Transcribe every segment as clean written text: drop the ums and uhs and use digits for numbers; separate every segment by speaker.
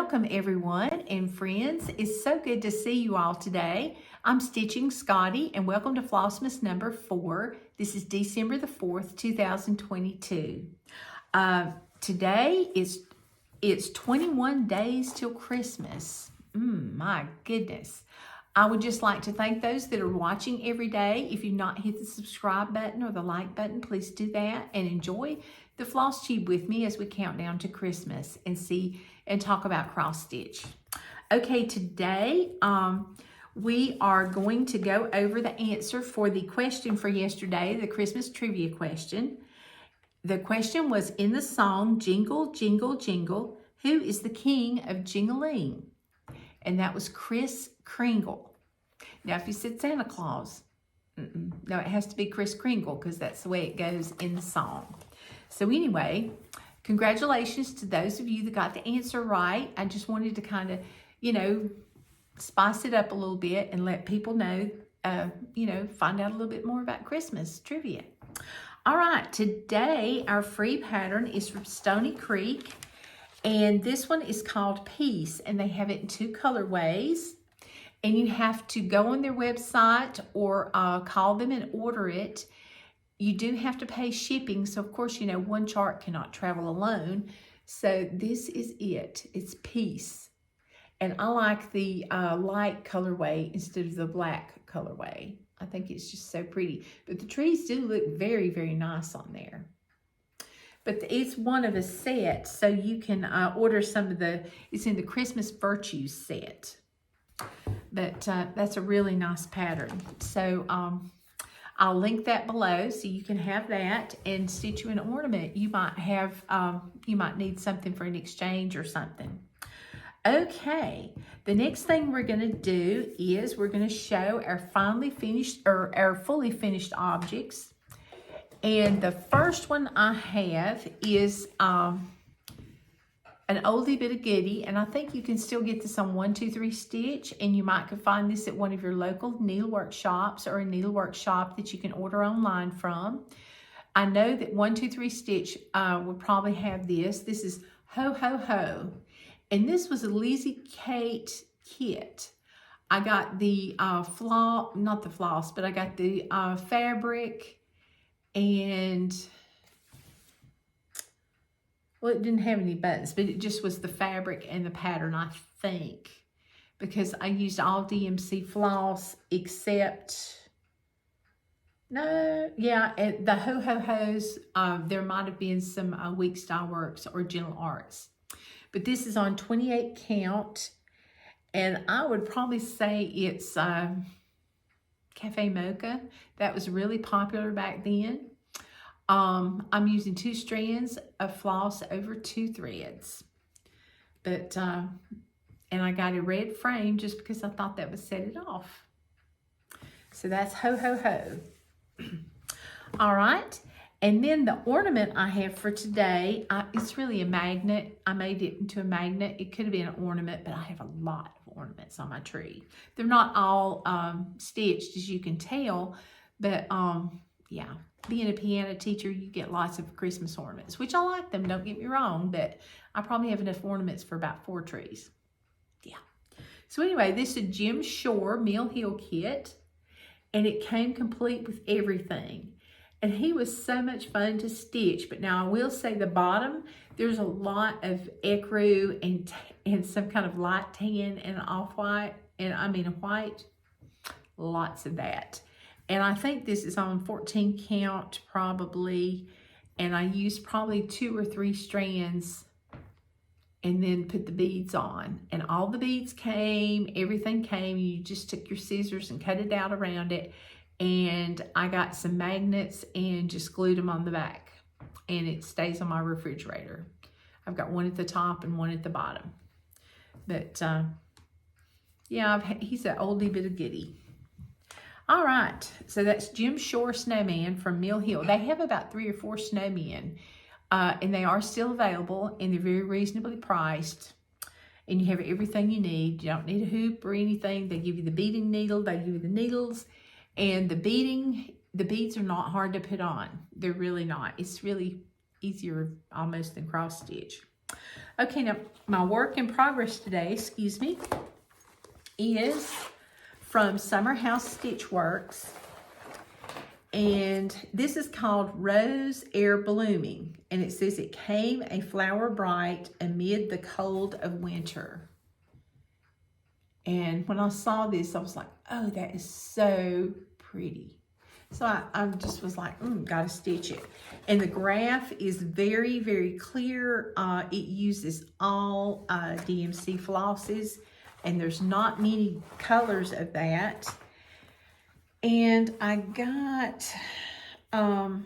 Speaker 1: Welcome everyone and friends. It's so good to see you all today. I'm Stitching Scotty and welcome to Flossmas number 4. This is December the 4th, 2022. Today it's 21 days till Christmas. My goodness. I would just like to thank those that are watching every day. If you've not hit the subscribe button or the like button, please do that and enjoy the floss tube with me as we count down to Christmas and talk about cross stitch. Okay, today we are going to go over the answer for the question for yesterday, the Christmas trivia question. The question was in the song, Jingle, Jingle, Jingle, who is the king of jingling? And that was Kris Kringle. Now, if you said Santa Claus, no, it has to be Kris Kringle because that's the way it goes in the song. So anyway, congratulations to those of you that got the answer right. I just wanted to kind of, spice it up a little bit and let people know, find out a little bit more about Christmas trivia. All right, today our free pattern is from Stoney Creek. And this one is called Peace, and they have it in 2 colorways. And you have to go on their website or call them and order it. You do have to pay shipping, so of course, one chart cannot travel alone. So this is it. It's Peace. And I like the light colorway instead of the black colorway. I think it's just so pretty. But the trees do look very, very nice on there. But it's one of a set, so you can order some of it's in the Christmas Virtues set. But that's a really nice pattern. So I'll link that below so you can have that and stitch you an ornament. You might have, you might need something for an exchange or something. Okay, the next thing we're gonna do is we're gonna show our fully finished objects. And the first one I have is an oldie but a goodie, and I think you can still get this on 1-2-3 Stitch, and you might could find this at one of your local needlework shops or a needlework shop that you can order online from. I know that 1-2-3 Stitch would probably have this. This is Ho Ho Ho, and this was a Lizzie Kate kit. I got the not the floss, but I got the fabric. And, well, it didn't have any buttons, but it just was the fabric and the pattern, I think, because I used all DMC floss except, the Ho Ho Ho's, there might have been some Week Style Works or Gentle Arts. But this is on 28 count, and I would probably say it's Cafe Mocha. That was really popular back then. I'm using 2 strands of floss over 2 threads. But, and I got a red frame just because I thought that would set it off. So that's Ho Ho Ho. All right. And then the ornament I have for today, it's really a magnet. I made it into a magnet. It could have been an ornament, but I have a lot of ornaments on my tree. They're not all stitched, as you can tell, but yeah, being a piano teacher, you get lots of Christmas ornaments, which I like them, don't get me wrong, but I probably have enough ornaments for about 4 trees. Yeah. So anyway, this is a Jim Shore Mill Hill kit, and it came complete with everything. And he was so much fun to stitch. But now I will say the bottom, there's a lot of ecru and some kind of light tan and off-white, and I mean a white, lots of that. And I think this is on 14 count probably, and I used probably 2 or 3 strands and then put the beads on. And all the beads came, everything came, you just took your scissors and cut it out around it. And I got some magnets and just glued them on the back, and it stays on my refrigerator. I've got one at the top and one at the bottom. But yeah, he's an oldie but a goodie. All right, so that's Jim Shore Snowman from Mill Hill. They have about 3 or 4 snowmen, and they are still available, and they're very reasonably priced. And you have everything you need. You don't need a hoop or anything. They give you the beading needle. They give you the needles. And the beads are not hard to put on. They're really not. It's really easier almost than cross stitch. Okay, now my work in progress today, excuse me, is from Summer House Stitch Works. And this is called Rose Air Blooming. And it says it came a flower bright amid the cold of winter. And when I saw this, I was like, oh, that is so pretty. So I just was like, gotta stitch it. And the graph is very, very clear. It uses all DMC flosses, and there's not many colors of that. And I got, oh,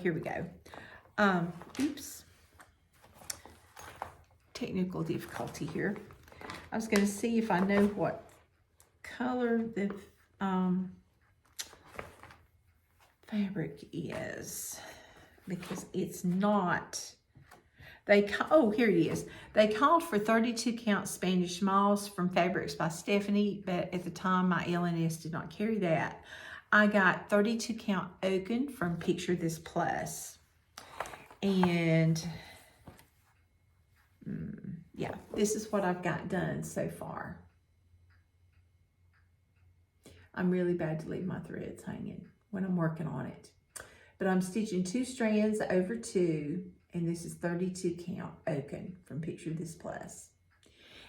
Speaker 1: here we go. Oops. Technical difficulty here. I was gonna see if I know what color the fabric is, because it's not, here it is. They called for 32 count Spanish moss from Fabrics by Stephanie, but at the time my LNS did not carry that. I got 32 count Oaken from Picture This Plus. And yeah, this is what I've got done so far. I'm really bad to leave my threads hanging when I'm working on it. But I'm stitching 2 strands over 2, and this is 32 count Oaken from Picture This Plus.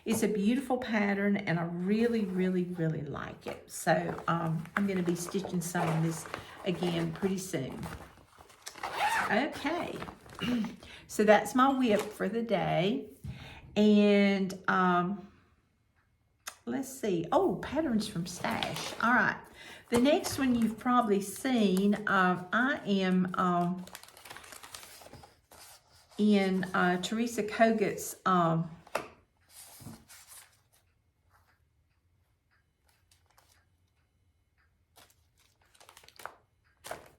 Speaker 1: It's a beautiful pattern, and I really, really, really like it. So I'm going to be stitching some of this again pretty soon. Okay, so that's my whip for the day. And let's see. Oh, patterns from Stash. All right. The next one you've probably seen. I am in Teresa Kogut's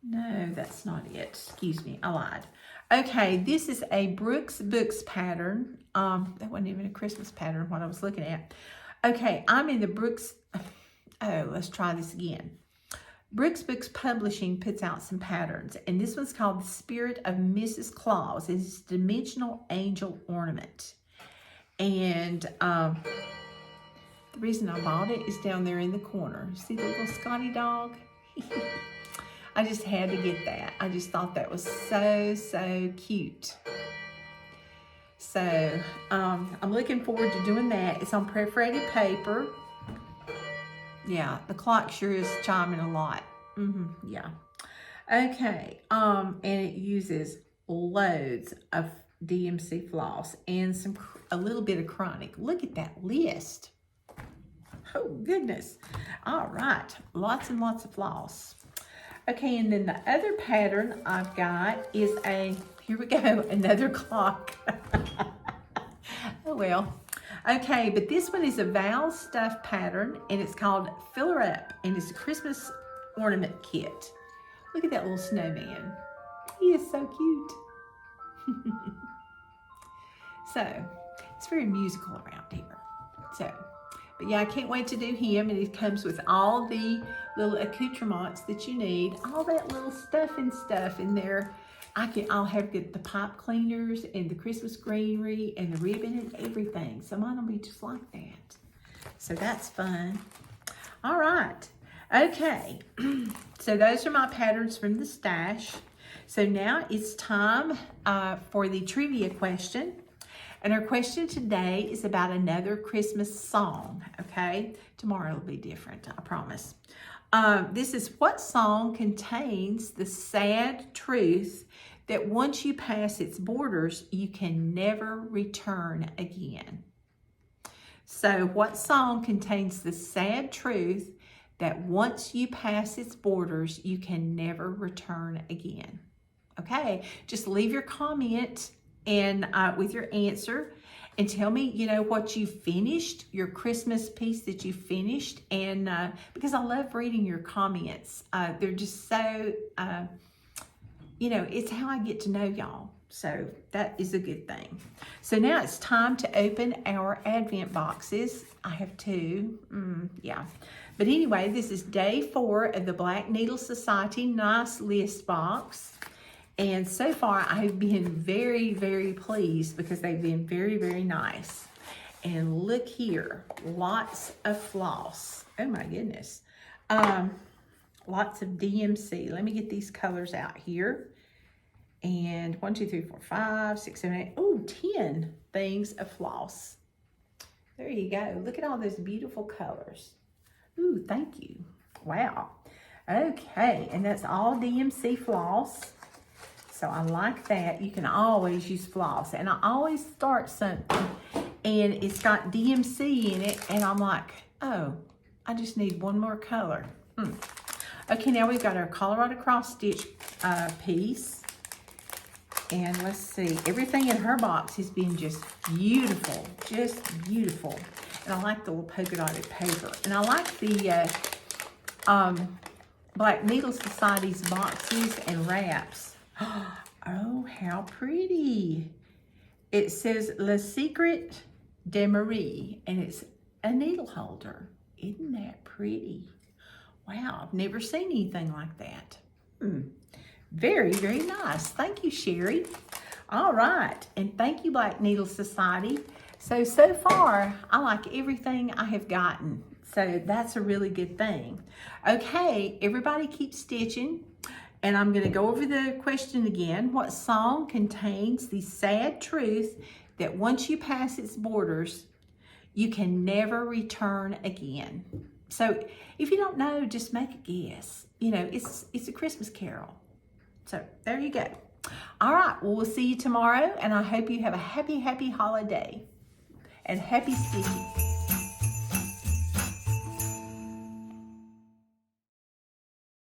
Speaker 1: no, that's not it. Excuse me, I lied. Okay, this is a Brooks Books pattern. That wasn't even a Christmas pattern, what I was looking at. Okay, I'm in the Brooks, let's try this again. Brooks Books Publishing puts out some patterns, and this one's called The Spirit of Mrs. Claus. It's a dimensional angel ornament. And the reason I bought it is down there in the corner. See the little Scotty dog? I just had to get that. I just thought that was so, so cute. So I'm looking forward to doing that. It's on perforated paper. Yeah, the clock sure is chiming a lot. Yeah. Okay, and it uses loads of DMC floss and a little bit of chronic. Look at that list. Oh, goodness. All right, lots and lots of floss. Okay, and then the other pattern I've got is here we go, another clock. Oh, well. Okay, but this one is a Val Stuff pattern, and it's called Fill Her Up, and it's a Christmas ornament kit. Look at that little snowman. He is so cute. So, it's very musical around here. So, but yeah, I can't wait to do him, and it comes with all the little accoutrements that you need, all that little stuff in there. I'll have the pipe cleaners and the Christmas greenery and the ribbon and everything. So mine will be just like that. So that's fun. All right. Okay. So those are my patterns from the stash. So now it's time for the trivia question. And our question today is about another Christmas song, okay? Tomorrow it'll be different, I promise. This is, what song contains the sad truth that once you pass its borders, you can never return again? So what song contains the sad truth that once you pass its borders, you can never return again? Okay, just leave your comment and with your answer, and tell me, what you finished, your Christmas piece that you finished, and because I love reading your comments. They're just so, it's how I get to know y'all. So that is a good thing. So now it's time to open our Advent boxes. I have 2, yeah. But anyway, this is day 4 of the Black Needle Society Nice List box. And so far, I've been very, very pleased because they've been very, very nice. And look here, lots of floss. Oh my goodness. Lots of DMC. Let me get these colors out here. And 1, 2, 3, 4, 5, 6, 7, 8. Oh, 10 things of floss. There you go. Look at all those beautiful colors. Ooh, thank you. Wow. Okay, and that's all DMC floss. So I like that. You can always use floss. And I always start something and it's got DMC in it. And I'm like, oh, I just need one more color. Okay, now we've got our Colorado cross stitch piece. And let's see, everything in her box has been just beautiful. And I like the little polka dotted paper. And I like the Black Needle Society's boxes and wraps. Oh, how pretty. It says Le Secret de Marie, and it's a needle holder. Isn't that pretty? Wow, I've never seen anything like that. Very, very nice. Thank you, Sherry. All right, and thank you, Black Needle Society. So far, I like everything I have gotten. So that's a really good thing. Okay, everybody keep stitching. And I'm going to go over the question again. What song contains the sad truth that once you pass its borders, you can never return again? So if you don't know, just make a guess. You know, it's a Christmas carol. So there you go. All right, well, we'll see you tomorrow. And I hope you have a happy, happy holiday. And happy stitching.